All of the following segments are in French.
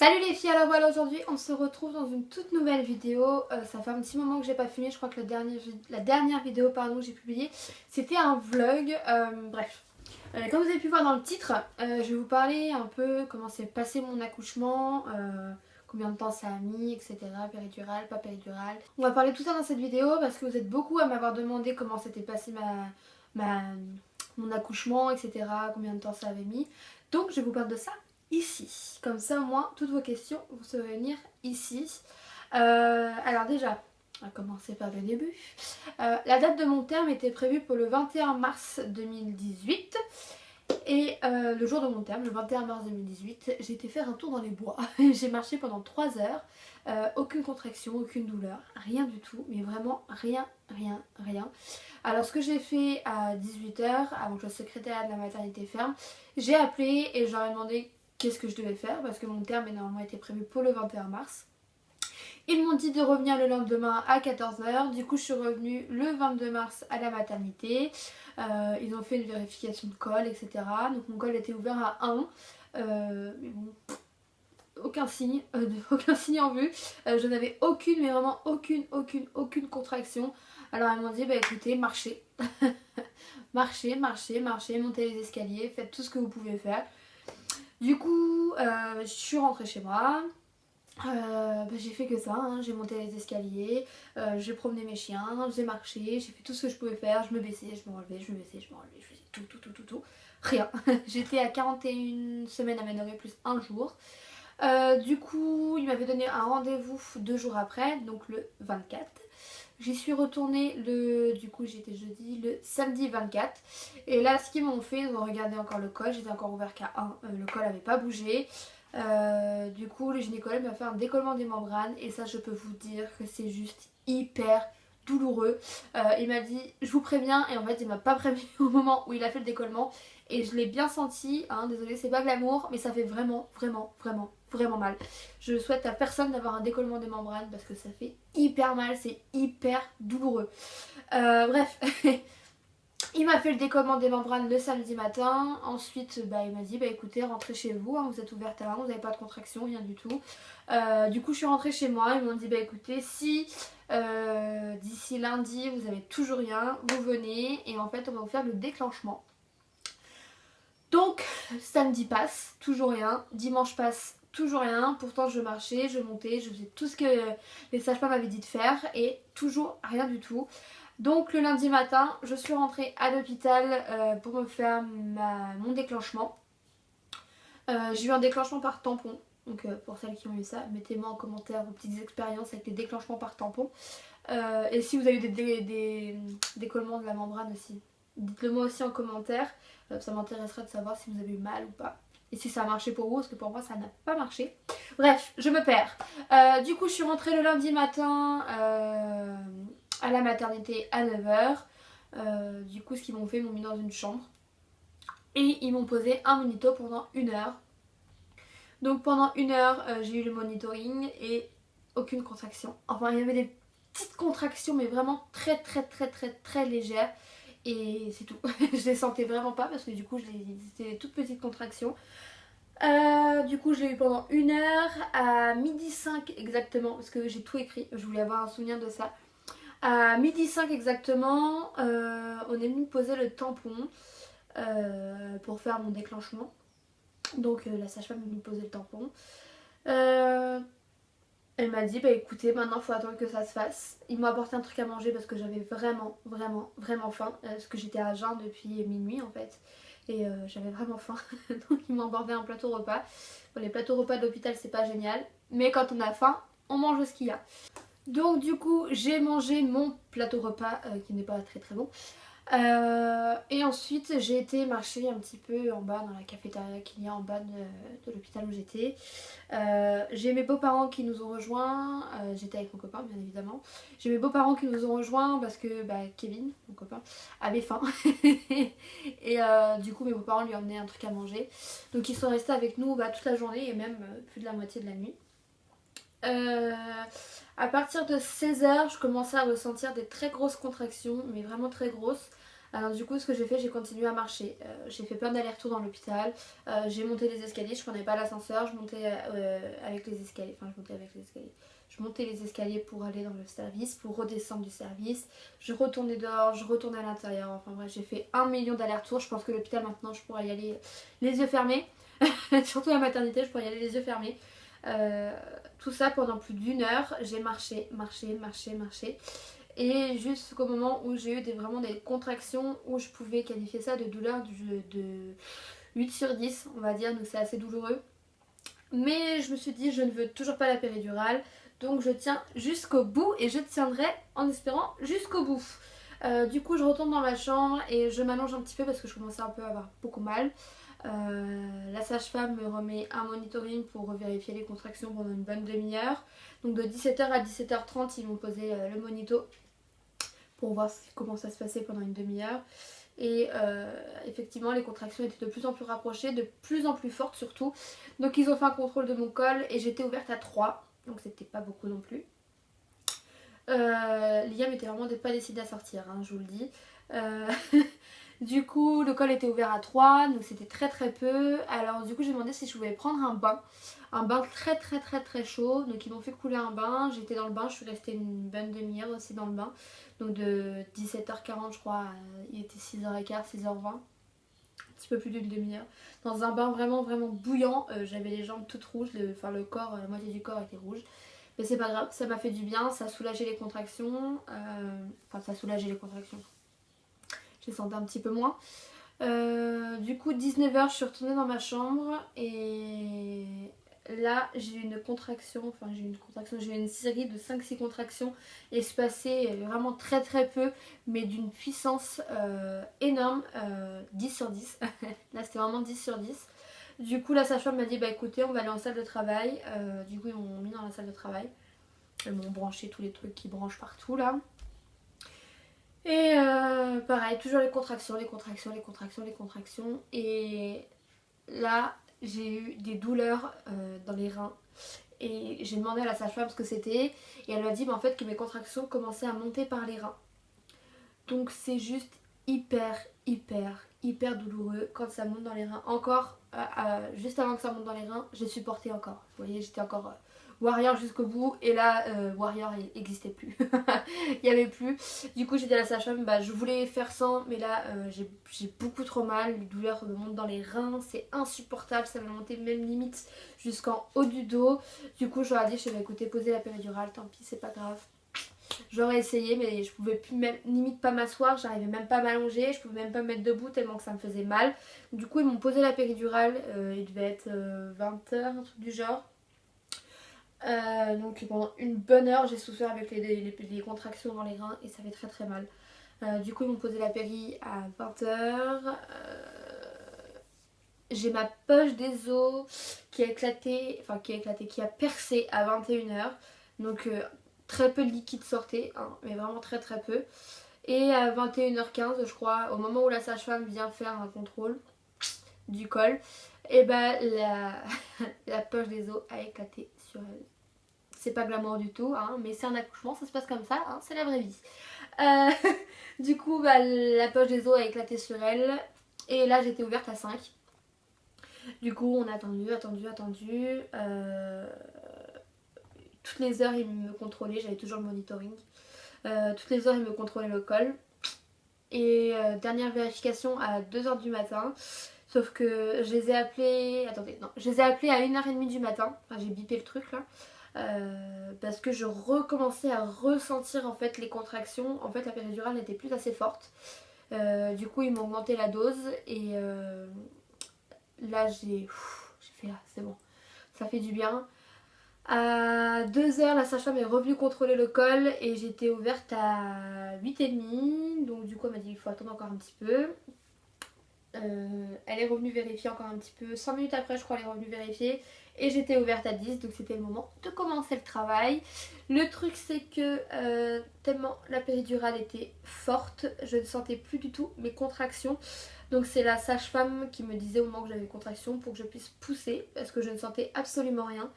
Salut les filles, alors voilà, aujourd'hui on se retrouve dans une toute nouvelle vidéo. Ça fait un petit moment que j'ai pas filmé, je crois que la dernière vidéo que j'ai publiée c'était un vlog. Bref, comme vous avez pu voir dans le titre, je vais vous parler un peu comment s'est passé mon accouchement, combien de temps ça a mis, etc. Péridurale, pas péridurale. On va parler de tout ça dans cette vidéo parce que vous êtes beaucoup à m'avoir demandé comment s'était passé ma, mon accouchement, etc. Combien de temps ça avait mis. Donc je vais vous parler de ça ici. Comme ça au moins toutes vos questions vous saurez venir ici. Alors déjà, on va commencer par le début. La date de mon terme était prévue pour le 21 mars 2018. Et le jour de mon terme, le 21 mars 2018, j'ai été faire un tour dans les bois. J'ai marché pendant 3 heures. Aucune contraction, aucune douleur, rien du tout. Mais vraiment rien, rien, rien. Alors ce que j'ai fait à 18 h, avant que le secrétariat de la maternité ferme, j'ai appelé et je leur ai demandé qu'est-ce que je devais faire parce que mon terme est normalement été prévu pour le 21 mars. Ils m'ont dit de revenir le lendemain à 14 h. Du coup, je suis revenue le 22 mars à la maternité. Ils ont fait une vérification de col, etc. Donc mon col était ouvert à 1. Mais bon, aucun signe, aucun signe en vue. Je n'avais aucune, mais vraiment aucune contraction. Alors ils m'ont dit, bah écoutez, marchez. Marchez, montez les escaliers, faites tout ce que vous pouvez faire. Du coup, je suis rentrée chez moi. J'ai fait que ça, hein. J'ai monté les escaliers, j'ai promené mes chiens, j'ai marché, j'ai fait tout ce que je pouvais faire, je me baissais, je me relevais, je me baissais, je me relevais, je faisais tout. Rien. J'étais à 41 semaines aménorrhée plus un jour. Du coup, il m'avait donné un rendez-vous 2 jours après, donc le 24. J'y suis retournée du coup j'étais jeudi, le samedi 24. Et là, ce qu'ils m'ont fait, ils ont regardé encore le col, j'étais encore ouvert qu'à 1, le col n'avait pas bougé. Du coup, le gynécologue m'a fait un décollement des membranes et ça, je peux vous dire que c'est juste hyper douloureux. Il m'a dit, je vous préviens, et en fait, il m'a pas prévenu au moment où il a fait le décollement. Et je l'ai bien senti, hein, désolée, c'est pas glamour, mais ça fait vraiment mal. Je souhaite à personne d'avoir un décollement des membranes parce que ça fait hyper mal, c'est hyper douloureux. Bref, il m'a fait le décollement des membranes le samedi matin. Ensuite, il m'a dit, écoutez, rentrez chez vous, hein, vous êtes ouverte à 1, vous n'avez pas de contraction, rien du tout. Du coup, je suis rentrée chez moi, ils m'ont dit, écoutez, si d'ici lundi, vous n'avez toujours rien, vous venez et en fait, on va vous faire le déclenchement. Donc, samedi passe, toujours rien. Dimanche passe, toujours rien. Pourtant, je marchais, je montais, je faisais tout ce que les sages-femmes m'avaient dit de faire et toujours rien du tout. Donc, le lundi matin, je suis rentrée à l'hôpital pour me faire mon déclenchement. J'ai eu un déclenchement par tampon. Donc, pour celles qui ont eu ça, mettez-moi en commentaire vos petites expériences avec les déclenchements par tampon. Et si vous avez eu des décollements de la membrane aussi. Dites-le moi aussi en commentaire, ça m'intéresserait de savoir si vous avez eu mal ou pas. Et si ça a marché pour vous, parce que pour moi ça n'a pas marché. Bref, je me perds. Du coup je suis rentrée le lundi matin à la maternité à 9 h. Du coup ce qu'ils m'ont fait, ils m'ont mis dans une chambre. Et ils m'ont posé un monito pendant 1 heure. Donc pendant 1 heure j'ai eu le monitoring et aucune contraction. Enfin il y avait des petites contractions mais vraiment très légères. Et c'est tout. Je les sentais vraiment pas parce que du coup c'était des toutes petites contractions. Du coup je l'ai eu pendant 1 heure à 12h05 exactement parce que j'ai tout écrit, je voulais avoir un souvenir de ça. À 12h05 exactement, on est venu me poser le tampon pour faire mon déclenchement. Donc la sage-femme est venue me poser le tampon. Elle m'a dit écoutez, maintenant il faut attendre que ça se fasse. Ils m'ont apporté un truc à manger parce que j'avais vraiment faim. Parce que j'étais à jeun depuis minuit en fait. Et j'avais vraiment faim. Donc ils m'ont apporté un plateau repas. Bon, les plateaux repas de l'hôpital c'est pas génial. Mais quand on a faim, on mange ce qu'il y a. Donc du coup j'ai mangé mon plateau repas qui n'est pas très bon. Et ensuite j'ai été marcher un petit peu en bas dans la cafétéria qu'il y a en bas de l'hôpital où j'étais. J'ai mes beaux-parents qui nous ont rejoints, j'étais avec mon copain bien évidemment. J'ai mes beaux-parents qui nous ont rejoints parce que Kevin, mon copain, avait faim. Et du coup mes beaux-parents lui ont emmené un truc à manger. Donc ils sont restés avec nous toute la journée et même plus de la moitié de la nuit. À partir de 16 h, je commençais à ressentir des très grosses contractions, mais vraiment très grosses. Alors du coup ce que j'ai fait, j'ai continué à marcher. J'ai fait plein d'allers-retours dans l'hôpital. J'ai monté les escaliers, je prenais pas l'ascenseur, je montais avec les escaliers. Enfin je montais avec les escaliers. Je montais les escaliers pour aller dans le service, pour redescendre du service. Je retournais dehors, je retournais à l'intérieur. Enfin bref, j'ai fait 1 million d'allers-retours. Je pense que l'hôpital maintenant je pourrais y aller les yeux fermés. Surtout à la maternité, je pourrais y aller les yeux fermés. Tout ça pendant plus d'1 heure. J'ai marché. Et jusqu'au moment où j'ai eu vraiment des contractions où je pouvais qualifier ça de douleur de 8/10, on va dire, donc c'est assez douloureux. Mais je me suis dit, je ne veux toujours pas la péridurale, donc je tiens jusqu'au bout et je tiendrai en espérant jusqu'au bout. Du coup, je retourne dans ma chambre et je m'allonge un petit peu parce que je commençais un peu à avoir beaucoup mal. La sage-femme me remet un monitoring pour vérifier les contractions pendant une bonne demi-heure. Donc de 17h à 17h30, ils m'ont posé le monito pour voir comment ça se passait pendant une demi-heure. Et effectivement les contractions étaient de plus en plus rapprochées, de plus en plus fortes surtout. Donc ils ont fait un contrôle de mon col et j'étais ouverte à 3, donc c'était pas beaucoup non plus. Liam était vraiment pas décidé à sortir, hein, je vous le dis. Du coup le col était ouvert à 3, donc c'était très peu. Alors du coup j'ai demandé si je pouvais prendre un bain très chaud. Donc ils m'ont fait couler un bain, j'étais dans le bain, je suis restée une bonne demi-heure aussi dans le bain. Donc de 17h40 je crois, il était 6h15, 6h20. Un petit peu plus d'une demi-heure. Dans un bain vraiment bouillant, j'avais les jambes toutes rouges, le corps, la moitié du corps était rouge. Mais c'est pas grave, ça m'a fait du bien, ça a soulagé les contractions. Enfin ça a soulagé les contractions. Je les sentais un petit peu moins. Du coup 19h je suis retournée dans ma chambre et là j'ai eu une contraction, j'ai eu une série de 5-6 contractions et se passait vraiment très peu mais d'une puissance énorme, 10/10. Là c'était vraiment 10/10. Du coup la sage-femme m'a dit bah écoutez on va aller en salle de travail. Du coup ils m'ont mis dans la salle de travail, ils m'ont branché tous les trucs qui branchent partout là. Et pareil, toujours les contractions. Et là, j'ai eu des douleurs dans les reins. Et j'ai demandé à la sage-femme ce que c'était. Et elle m'a dit en fait que mes contractions commençaient à monter par les reins. Donc c'est juste hyper douloureux quand ça monte dans les reins. Encore, juste avant que ça monte dans les reins, j'ai supporté encore. Vous voyez, j'étais encore warrior jusqu'au bout. Et là, warrior n'existait plus. Il n'y avait plus. Du coup, j'ai dit à la sage-femme, bah, je voulais faire sans. Mais là, j'ai beaucoup trop mal. Les douleurs me montent dans les reins. C'est insupportable. Ça m'a monté même limite jusqu'en haut du dos. Du coup, je leur ai dit, je vais écouter, poser la péridurale. Tant pis, c'est pas grave. J'aurais essayé mais je pouvais plus même limite pas m'asseoir, j'arrivais même pas à m'allonger, je pouvais même pas me mettre debout tellement que ça me faisait mal. Du coup ils m'ont posé la péridurale, il devait être 20h, un truc du genre. Donc pendant une bonne heure j'ai souffert avec les contractions dans les reins et ça fait très mal. Du coup ils m'ont posé la péri à 20h. J'ai ma poche des os qui a éclaté, qui a percé à 21h. Donc très peu de liquide sortait, hein, mais vraiment très peu. Et à 21h15 je crois, au moment où la sage-femme vient faire un contrôle du col, et bah la poche des os a éclaté sur elle. C'est pas glamour du tout, hein, mais c'est un accouchement, ça se passe comme ça, hein, c'est la vraie vie. Du coup bah, la poche des os a éclaté sur elle. Et là j'étais ouverte à 5. Du coup on a attendu. Toutes les heures ils me contrôlaient, j'avais toujours le monitoring. Toutes les heures ils me contrôlaient le col. Et dernière vérification à 2h du matin. Sauf que je les ai appelés. Attendez, non. Je les ai appelés à 1h30 du matin. Enfin, j'ai bipé le truc là. Parce que je recommençais à ressentir en fait les contractions. En fait la péridurale n'était plus assez forte. Du coup ils m'ont augmenté la dose. Et là j'ai fait ah, c'est bon. Ça fait du bien. À 2h, la sage-femme est revenue contrôler le col et j'étais ouverte à 8h30. Donc du coup elle m'a dit il faut attendre encore un petit peu. Elle est revenue vérifier encore un petit peu. 5 minutes après je crois elle est revenue vérifier. Et j'étais ouverte à 10, donc c'était le moment de commencer le travail. Le truc c'est que tellement la péridurale était forte, je ne sentais plus du tout mes contractions. Donc c'est la sage-femme qui me disait au moment que j'avais contractions pour que je puisse pousser parce que je ne sentais absolument rien.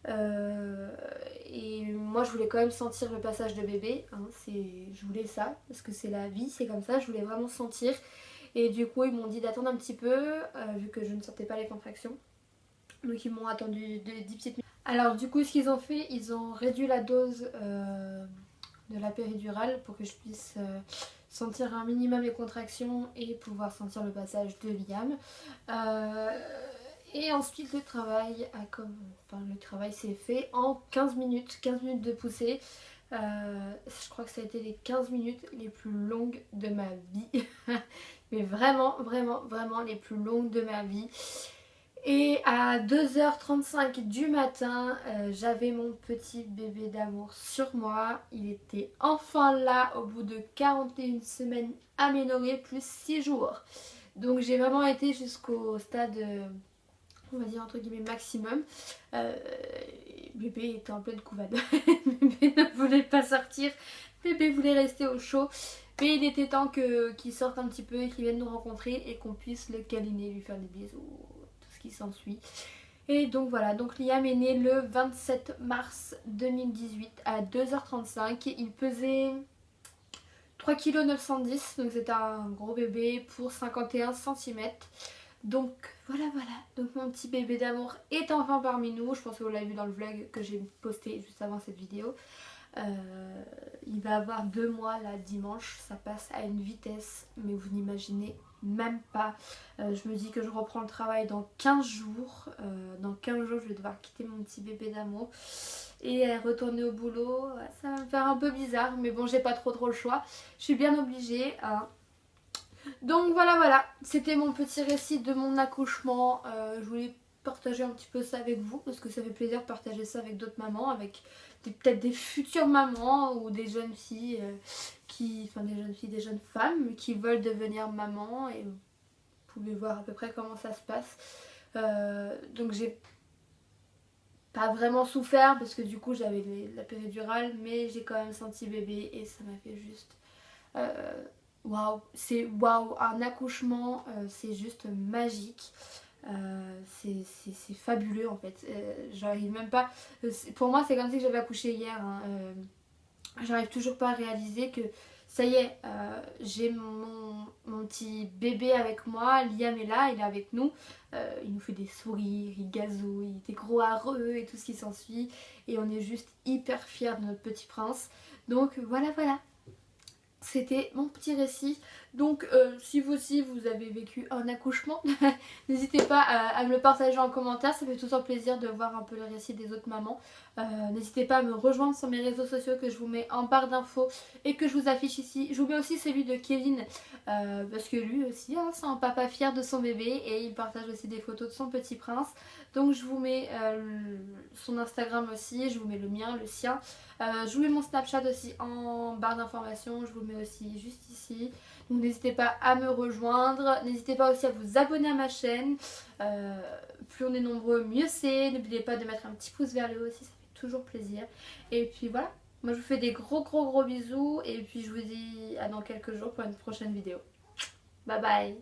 Et moi je voulais quand même sentir le passage de bébé, hein, je voulais ça parce que c'est la vie, c'est comme ça, je voulais vraiment sentir. Et du coup ils m'ont dit d'attendre un petit peu vu que je ne sentais pas les contractions. Donc ils m'ont attendu 10 petites minutes. Alors du coup ce qu'ils ont fait, ils ont réduit la dose de la péridurale pour que je puisse sentir un minimum les contractions et pouvoir sentir le passage de Liam. Et ensuite le travail s'est fait en 15 minutes de poussée. Je crois que ça a été les 15 minutes les plus longues de ma vie. Mais vraiment les plus longues de ma vie. Et à 2h35 du matin, j'avais mon petit bébé d'amour sur moi. Il était enfin là au bout de 41 semaines aménorrhées plus 6 jours. Donc j'ai vraiment été jusqu'au stade, on va dire entre guillemets maximum. Bébé était en pleine couvade. Bébé ne voulait pas sortir. Bébé voulait rester au chaud. Mais il était temps qu'il sorte un petit peu et qu'il vienne nous rencontrer et qu'on puisse le câliner, lui faire des bisous, qui s'ensuit. Et donc voilà, donc Liam est né le 27 mars 2018 à 2h35. Il pesait 3,910 kg, donc c'est un gros bébé pour 51 cm. Donc voilà, donc mon petit bébé d'amour est enfin parmi nous. Je pense que vous l'avez vu dans le vlog que j'ai posté juste avant cette vidéo. Il va avoir 2 mois là dimanche, ça passe à une vitesse mais vous n'imaginez même pas. Je me dis que je reprends le travail dans 15 jours. Dans 15 jours je vais devoir quitter mon petit bébé d'amour et retourner au boulot. Ça va me faire un peu bizarre mais bon, j'ai pas trop le choix. Je suis bien obligée hein. Donc voilà, c'était mon petit récit de mon accouchement. Je voulais partager un petit peu ça avec vous parce que ça fait plaisir de partager ça avec d'autres mamans, avec peut-être des futures mamans ou des jeunes filles des jeunes femmes qui veulent devenir maman, et vous pouvez voir à peu près comment ça se passe. Donc j'ai pas vraiment souffert parce que du coup j'avais la péridurale, mais j'ai quand même senti bébé et ça m'a fait juste waouh, c'est waouh, un accouchement c'est juste magique. C'est fabuleux en fait. J'arrive même pas, pour moi c'est comme si j'avais accouché hier hein. J'arrive toujours pas à réaliser que ça y est, j'ai mon petit bébé avec moi. Liam est là, il est avec nous, il nous fait des sourires, il gazouille, il était gros hareux et tout ce qui s'ensuit, et on est juste hyper fiers de notre petit prince. Donc voilà, c'était mon petit récit. Donc si vous aussi vous avez vécu un accouchement, n'hésitez pas à me le partager en commentaire, ça fait toujours plaisir de voir un peu le récit des autres mamans. N'hésitez pas à me rejoindre sur mes réseaux sociaux que je vous mets en barre d'infos et que je vous affiche ici. Je vous mets aussi celui de Kevin parce que lui aussi hein, c'est un papa fier de son bébé et il partage aussi des photos de son petit prince. Donc je vous mets son Instagram aussi, je vous mets le mien, le sien. Je vous mets mon Snapchat aussi en barre d'informations, je vous le mets aussi juste ici. Donc n'hésitez pas à me rejoindre, n'hésitez pas aussi à vous abonner à ma chaîne. Plus on est nombreux, mieux c'est. N'oubliez pas de mettre un petit pouce vers le haut aussi, ça fait toujours plaisir. Et puis voilà, moi je vous fais des gros bisous et puis je vous dis à dans quelques jours pour une prochaine vidéo. Bye bye.